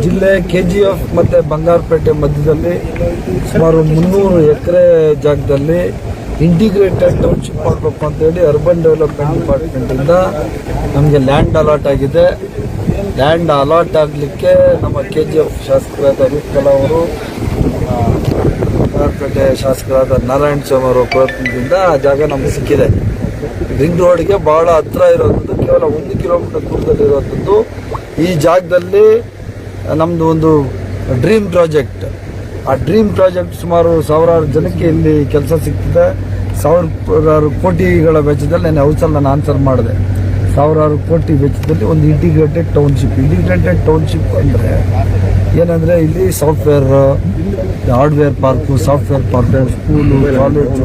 ಜಿಲ್ಲೆ KGF ಮತ್ತು ಬಂಗಾರಪೇಟೆ ಮಧ್ಯದಲ್ಲಿ ಸುಮಾರು 300 ಎಕರೆ ಜಾಗದಲ್ಲಿ ಇಂಟಿಗ್ರೇಟೆಡ್ ಟೌನ್ಶಿಪ್ ಮಾಡಬೇಕು ಅಂತೇಳಿ ಅರ್ಬನ್ ಡೆವಲಪ್ಮೆಂಟ್ ಡಿಪಾರ್ಟ್ಮೆಂಟಿಂದ ನಮಗೆ ಲ್ಯಾಂಡ್ ಅಲಾಟ್ ಆಗಿದೆ. ಲ್ಯಾಂಡ್ ಅಲಾಟ್ ಆಗಲಿಕ್ಕೆ ನಮ್ಮ KGF ಶಾಸಕರಾದ ರೂಪಕಲಾ ಅವರು, ಬಂಗಾರಪೇಟೆ ಶಾಸಕರಾದ ನಾರಾಯಣ ಸ್ವಾಮಿ ಅವರ ಪ್ರಯತ್ನದಿಂದ ಆ ಜಾಗ ನಮಗೆ ಸಿಕ್ಕಿದೆ. ರಿಂಗ್ ರೋಡ್ಗೆ ಭಾಳ ಹತ್ತಿರ ಇರೋದು, ಕೇವಲ 1 ಕಿಲೋಮೀಟರ್ ದೂರದಲ್ಲಿರುವಂಥದ್ದು. ಈ ಜಾಗದಲ್ಲಿ ನಮ್ಮದು ಒಂದು ಡ್ರೀಮ್ ಪ್ರಾಜೆಕ್ಟ್. ಆ ಡ್ರೀಮ್ ಪ್ರಾಜೆಕ್ಟ್ ಸುಮಾರು ಸಾವಿರಾರು ಜನಕ್ಕೆ ಇಲ್ಲಿ ಕೆಲಸ ಸಿಗ್ತಿದೆ. ಸಾವಿರಾರು ಕೋಟಿಗಳ ವೆಚ್ಚದಲ್ಲಿ ನಾನು ಹೌಸಲ್ಲಿ ನಾನು ಆನ್ಸರ್ ಮಾಡಿದೆ. ಸಾವಿರಾರು ಕೋಟಿ ವೆಚ್ಚದಲ್ಲಿ ಒಂದು ಇಂಟಿಗ್ರೇಟೆಡ್ ಟೌನ್ಶಿಪ್. ಇಂಟಿಗ್ರೇಟೆಡ್ ಟೌನ್ಶಿಪ್ ಅಂದರೆ ಏನಂದರೆ ಇಲ್ಲಿ software, hardware park, software park, school, college,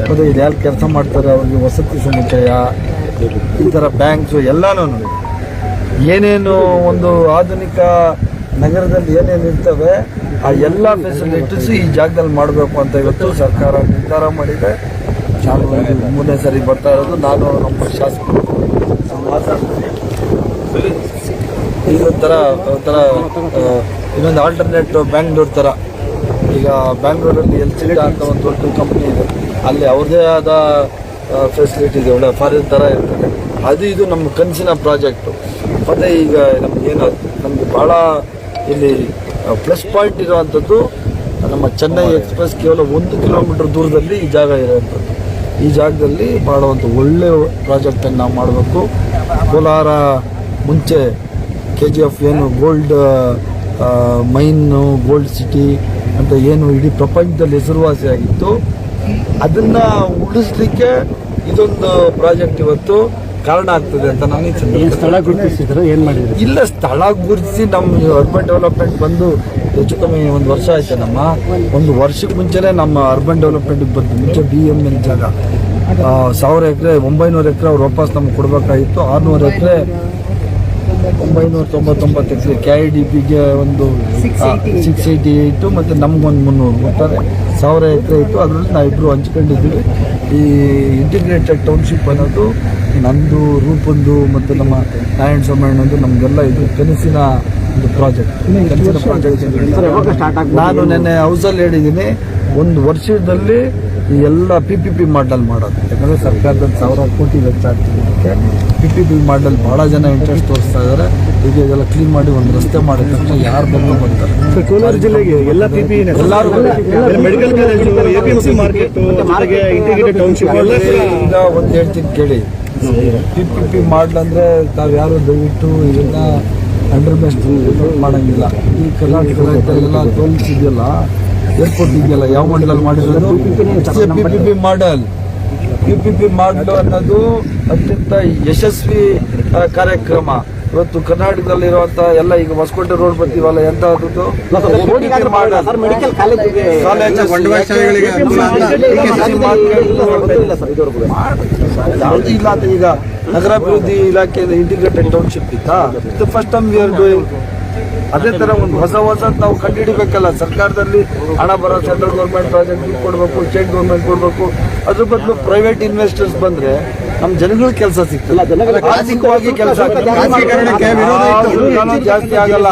ಮತ್ತು ಇಲ್ಲಿ ಯಾರು ಕೆಲಸ ಮಾಡ್ತಾರೆ ಅವ್ರಿಗೆ ವಸತಿ ಸಮುಚ್ಚಯ, ಈ ಥರ ಬ್ಯಾಂಕ್ಸು ಎಲ್ಲನೂ ಏನೇನು ಒಂದು ಆಧುನಿಕ ನಗರದಲ್ಲಿ ಏನೇನು ಇರ್ತವೆ ಆ ಎಲ್ಲ ಫೆಸಿಲಿಟೀಸು ಈ ಜಾಗದಲ್ಲಿ ಮಾಡಬೇಕು ಅಂತ ಇವತ್ತು ಸರ್ಕಾರ ನಿರ್ಧಾರ ಮಾಡಿದೆ. ನಾನು 3ನೇ ಸರಿ ಬರ್ತಾ ಇರೋದು. ನಾನು ನಮ್ಮ ಶಾಸಕರು ಮಾತಾಡ್ತೀನಿ. ಈಗ ಒಂಥರ ಇನ್ನೊಂದು ಆಲ್ಟರ್ನೇಟ್ ಬ್ಯಾಂಗ್ಳೂರ್ ಥರ. ಈಗ ಬ್ಯಾಂಗ್ಳೂರಲ್ಲಿ LCD ಅಂತ ಒಂದು ದೊಡ್ಡ ಕಂಪ್ನಿ ಇದೆ, ಅಲ್ಲಿ ಅವ್ರದ್ದೇ ಆದ ಫೆಸಿಲಿಟಿ ಇದೆ, ಒಳ್ಳೆ ಫಾರಿನ್ ಥರ ಇರ್ತದೆ. ಇದು ನಮ್ಮ ಕನಸಿನ ಪ್ರಾಜೆಕ್ಟು. ಮತ್ತು ಈಗ ನಮಗೆ ಭಾಳ ಇಲ್ಲಿ ಪ್ಲಸ್ ಪಾಯಿಂಟ್ ಇರುವಂಥದ್ದು ನಮ್ಮ ಚೆನ್ನೈ ಎಕ್ಸ್ಪ್ರೆಸ್ ಕೇವಲ 1 ಕಿಲೋಮೀಟರ್ ದೂರದಲ್ಲಿ ಈ ಜಾಗ ಇರುವಂಥದ್ದು. ಈ ಜಾಗದಲ್ಲಿ ಭಾಳ ಒಂದು ಒಳ್ಳೆಯ ಪ್ರಾಜೆಕ್ಟನ್ನು ನಾವು ಮಾಡಬೇಕು. ಕೋಲಾರ ಮುಂಚೆ KGF ಏನು ಗೋಲ್ಡ್ ಮೈನು, ಗೋಲ್ಡ್ ಸಿಟಿ ಅಂತ ಏನು ಇಡೀ ಪ್ರಪಂಚದಲ್ಲಿ ಹೆಸರುವಾಸಿಯಾಗಿತ್ತು, ಅದನ್ನು ಉಳಿಸ್ಲಿಕ್ಕೆ ಇದೊಂದು ಪ್ರಾಜೆಕ್ಟ್ ಇವತ್ತು ಕಾರಣ ಆಗ್ತದೆ ಅಂತ ನನಗೆ. ಸ್ಥಳ ಗುರುತಿಸಿದ್ರೆ ಏನು ಮಾಡಿದ್ರು? ಇಲ್ಲ, ಸ್ಥಳ ಗುರುತಿಸಿ ನಮ್ಮ ಅರ್ಬನ್ ಡೆವಲಪ್ಮೆಂಟ್ ಬಂದು ಹೆಚ್ಚು ಕಮ್ಮಿ 1 ವರ್ಷ ಆಯ್ತು. ನಮ್ಮ 1 ವರ್ಷಕ್ಕೆ ಮುಂಚೆನೇ ನಮ್ಮ ಅರ್ಬನ್ ಡೆವಲಪ್ಮೆಂಟಿಗೆ ಬಂದು ಮುಂಚೆ BML ಜಾಗ 1000 ಎಕರೆ 900 ಎಕರೆ ಅವ್ರು ವಾಪಸ್ ನಮ್ಗೆ ಕೊಡಬೇಕಾಗಿತ್ತು. 600 ಎಕರೆ 999 ಎಕರೆ KIDPಗೆ ಒಂದು 688 ಮತ್ತು ನಮ್ಗೊಂದು 300 ಒಟ್ಟಾರೆ 1000 ಎಕರೆ ಇತ್ತು. ಅದರಲ್ಲಿ ನಾವಿಬ್ಬರು ಹಂಚ್ಕೊಂಡಿದ್ದೀವಿ. ಈ ಇಂಟಿಗ್ರೇಟೆಡ್ ಟೌನ್ಶಿಪ್ ಅನ್ನೋದು ನಂದು, ರೂಪಂದು ಮತ್ತು ನಮ್ಮ ನಾರಾಯಣ ಸ್ವಾಮಿ ನಮಗೆಲ್ಲ ಇದು ಕನಸಿನ ಒಂದು ಪ್ರಾಜೆಕ್ಟ್. ನಾನು ನೆನ್ನೆ ಹೌಸಲ್ಲಿ ಹೇಳಿದ್ದೀನಿ, 1 ವರ್ಷದಲ್ಲಿ ಈ ಎಲ್ಲ PPP ಮಾಡಲ್ ಮಾಡೋದು. ಯಾಕಂದರೆ ಸರ್ಕಾರದಲ್ಲಿ 1000 ಕೋಟಿ ವೆಚ್ಚ ಆಗ್ತಿದೆ. PPP ಮಾಡಲ್ ಭಾಳ ಜನ ಇಂಟ್ರೆಸ್ಟ್ ತೋರಿಸ್ತಾ ಇದ್ದಾರೆ. ಈಗ ಇದೆಲ್ಲ ಕ್ಲೀನ್ ಮಾಡಿ ಒಂದು ರಸ್ತೆ ಮಾಡಿದ ತಕ್ಷಣ ಯಾರು ಬರ್ತಾರೆ. ಕೋಲಾರ ಜಿಲ್ಲೆಗೆ ಎಲ್ಲ ಎಲ್ಲರೂ medical college, APMC market, integrated township. ಈಗ ಒಂದು ಹೇಳ್ತೀನಿ ಕೇಳಿ, PPP ಮಾಡಲಂದ್ರೆ ನಾವು ಯಾರು ದಯವಿಟ್ಟು ಇದನ್ನ ಅಂಡರ್ ಬೆಸ್ಟ್ ಮಾಡೋಂಗಿಲ್ಲ. ಈ ಕರ್ನಾಟಕದಲ್ಲೆಲ್ಲ ಟೋಲ್ಸ್ ಇದೆಯಲ್ಲ, ಏರ್ಪೋರ್ಟ್ ಇದೆಯಲ್ಲ, ಯಾವ ಮಾಡಲಲ್ಲಿ ಮಾಡಿರೋದು PPP ಮಾಡಲ್. PPP ಮಾಡಲು ಅನ್ನೋದು ಅತ್ಯಂತ ಯಶಸ್ವಿ ಕಾರ್ಯಕ್ರಮ. ಇವತ್ತು ಕರ್ನಾಟಕದಲ್ಲಿರುವಂಥ ಎಲ್ಲ ಈಗ ಹೊಸಕೋಟೆ ರೋಡ್ ಬರ್ತೀವಲ್ಲ, ಎಂಥದ್ದು ಯಾವುದು ಇಲ್ಲ ಅಂತ. ಈಗ ನಗರಾಭಿವೃದ್ಧಿ ಇಲಾಖೆಯಲ್ಲಿ ಇಂಟಿಗ್ರೇಟೆಡ್ ಟೌನ್ಶಿಪ್ ಇತ್ತಾ, ಇದು first time we are doing. ಅದೇ ಥರ ಒಂದು ಹೊಸ ನಾವು ಕಂಡುಹಿಡಿಬೇಕಲ್ಲ. ಸರ್ಕಾರದಲ್ಲಿ ಹಣ ಬರೋ, ಸೆಂಟ್ರಲ್ ಗೌರ್ಮೆಂಟ್ ಪ್ರಾಜೆಕ್ಟ್ ಕೊಡಬೇಕು, ಸ್ಟೇಟ್ ಗೌರ್ಮೆಂಟ್ ಕೊಡಬೇಕು. ಅದ್ರ ಬದಲು ಪ್ರೈವೇಟ್ ಇನ್ವೆಸ್ಟರ್ಸ್ ಬಂದರೆ ನಮ್ಮ ಜನಗಳಿಗೆ ಕೆಲಸ ಸಿಗ್ತಲ್ಲ, ಆರ್ಥಿಕವಾಗಿ ಕೆಲಸ ಜಾಸ್ತಿ ಆಗಲ್ಲ.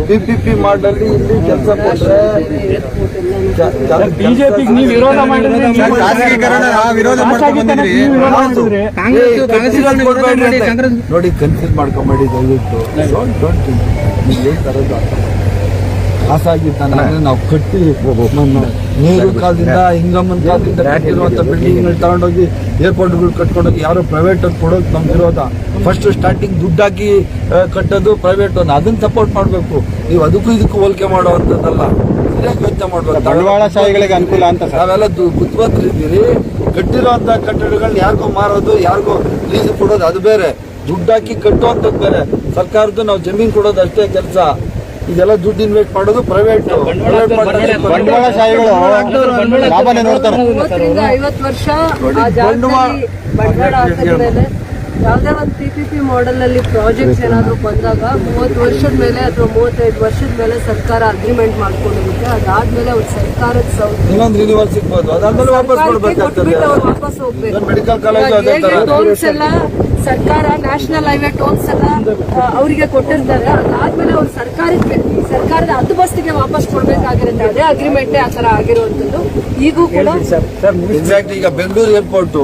PPP ಮಾಡಲ್ಲಿ ಇಲ್ಲಿ ಕೆಲಸ ಕೊಟ್ಟರೆ ಬಿಜೆಪಿಗೆ ನೀವು ವಿರೋಧ ಮಾಡಿದ್ರೆ ನೋಡಿ, ಕನ್ಫ್ಯೂಸ್ ಮಾಡ್ಕೊಂಬೇಡಿ ದಯವಿಟ್ಟು. ಖಾಸಗಿದ್ದಾನೆ ನಾವು ಕಟ್ಟಿ ನೀರು ಕಾಲದಿಂದ ಹಿಂಗಮ್ಮನ ಕಾಲದಿಂದ ಕಟ್ಟಿರುವಂಥ ಬಿಲ್ಡಿಂಗ್ಗಳು ತಗೊಂಡೋಗಿ ಏರ್ಪೋರ್ಟ್ಗಳು ಕಟ್ಕೊಂಡೋಗಿ ಯಾರೋ ಪ್ರೈವೇಟ್ ಅವ್ರು ಕೊಡೋದು ನಮ್ಗೆ ವಿರೋಧ. ಫಸ್ಟ್ ಸ್ಟಾರ್ಟಿಂಗ್ ದುಡ್ಡು ಹಾಕಿ ಕಟ್ಟೋದು ಪ್ರೈವೇಟ್ ಒಂದು, ಅದನ್ನು ಸಪೋರ್ಟ್ ಮಾಡಬೇಕು. ನೀವು ಅದಕ್ಕೂ ಇದಕ್ಕೂ ಹೋಲಿಕೆ ಮಾಡುವಂಥದ್ದಲ್ಲ, ಸರಿಯಾಗಿ ಯೋಚನೆ ಮಾಡಬೇಕು. ಬಂಡವಾಳಶಾಹಿಗಳಿಗೆ ಅನುಕೂಲ ಅಂತ ನಾವೆಲ್ಲ ಬುದ್ಧಿವಂತರಿದ್ದೀರಿ. ಕಟ್ಟಿರೋಂಥ ಕಟ್ಟಡಗಳನ್ನ ಯಾರಿಗೋ ಮಾರೋದು, ಯಾರಿಗೋ ಲೀಸ್ ಕೊಡೋದು ಅದು ಬೇರೆ, ದುಡ್ಡು ಹಾಕಿ ಕಟ್ಟುವಂಥದ್ದು ಬೇರೆ. ಸರ್ಕಾರದ್ದು ನಾವು ಜಮೀನು ಕೊಡೋದು ಅಷ್ಟೇ ಕೆಲಸ. ಇದೆಲ್ಲ ದುಡ್ಡು ಇನ್ವೆಸ್ಟ್ ಮಾಡೋದು ಪ್ರೈವೇಟ್. ಬಂಡವಾಳಶಾಹಿಗಳು ಲಾಭನೇ ನೋಡ್ತಾರೆ. 50 ವರ್ಷ ಯಾವುದೇ ಒಂದು PPP ಮಾಡೆಲ್ ಅಲ್ಲಿ ಪ್ರಾಜೆಕ್ಟ್ಸ್ ಏನಾದ್ರು ಬಂದಾಗ 30 ವರ್ಷದ ಮೇಲೆ ಅಥವಾ 35 ವರ್ಷದ ಮೇಲೆ ಸರ್ಕಾರ ಅಗ್ರಿಮೆಂಟ್ ಮಾಡ್ಕೊಂಡಿರುತ್ತೆ. ಅದಾದ್ಮೇಲೆ ಅವ್ರ ಸರ್ಕಾರದ ಇನ್ನೊಂದು ರಿನಿವಲ್ ಸಿಗ್ಬೋದು, ಅದಾದ್ಮೇಲೆ ವಾಪಸ್ ಕೊಡ್ಬೇಕಾಗ್ತದೆ. ವಾಪಸ್ ಹೋಗ್ಬೇಕು. ಮೆಡಿಕಲ್ ಕಾಲೇಜ್ ಎಲ್ಲ ಸರ್ಕಾರ ನ್ಯಾಷನಲ್ ಹೈವೇ ಟೋಲ್ಸ್ ಎಲ್ಲ ಅವರಿಗೆ ಕೊಟ್ಟಿರ್ತಾರೆ. ಅದಾದ್ಮೇಲೆ ಅವ್ರ ಸರ್ಕಾರಕ್ಕೆ ಆದ್ರೆ ಅದು ಬಸ್ತಿಗೆ ವಾಪಸ್ ಕೊಡ್ಬೇಕಾಗಿರುತ್ತೆ. ಅದೇ ಅಗ್ರಿಮೆಂಟ್ ಆ ತರ ಆಗಿರುವಂತದ್ದು. ಈಗೂ ಕೂಡ ಇನ್ಫ್ಯಾಕ್ಟ್ ಈಗ ಬೆಂಗಳೂರು ಏರ್ಪೋರ್ಟು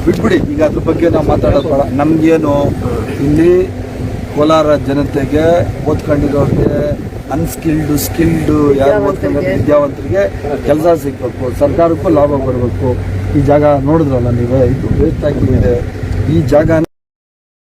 ಬಿಟ್ಬಿಡಿ, ಈಗ ಅದ್ರ ಬಗ್ಗೆ ನಾವು ಮಾತಾಡೋದು ಬೇಡ. ನಮಗೇನು ಇಲ್ಲಿ ಕೋಲಾರ ಜನತೆಗೆ ಓದ್ಕೊಂಡಿರೋರಿಗೆ ಸ್ಕಿಲ್ಡು ಯಾರು ಓದ್ಕೊಂಡಿರೋ ವಿದ್ಯಾವಂತರಿಗೆ ಕೆಲಸ ಸಿಗಬೇಕು, ಸರ್ಕಾರಕ್ಕೂ ಲಾಭ ಬರಬೇಕು. ಈ ಜಾಗ ನೋಡಿದ್ರಲ್ಲ ನೀವೇ, ಇದು ವೇಸ್ಟ್ ಆಗಿದೆ. ಈ ಜಾಗ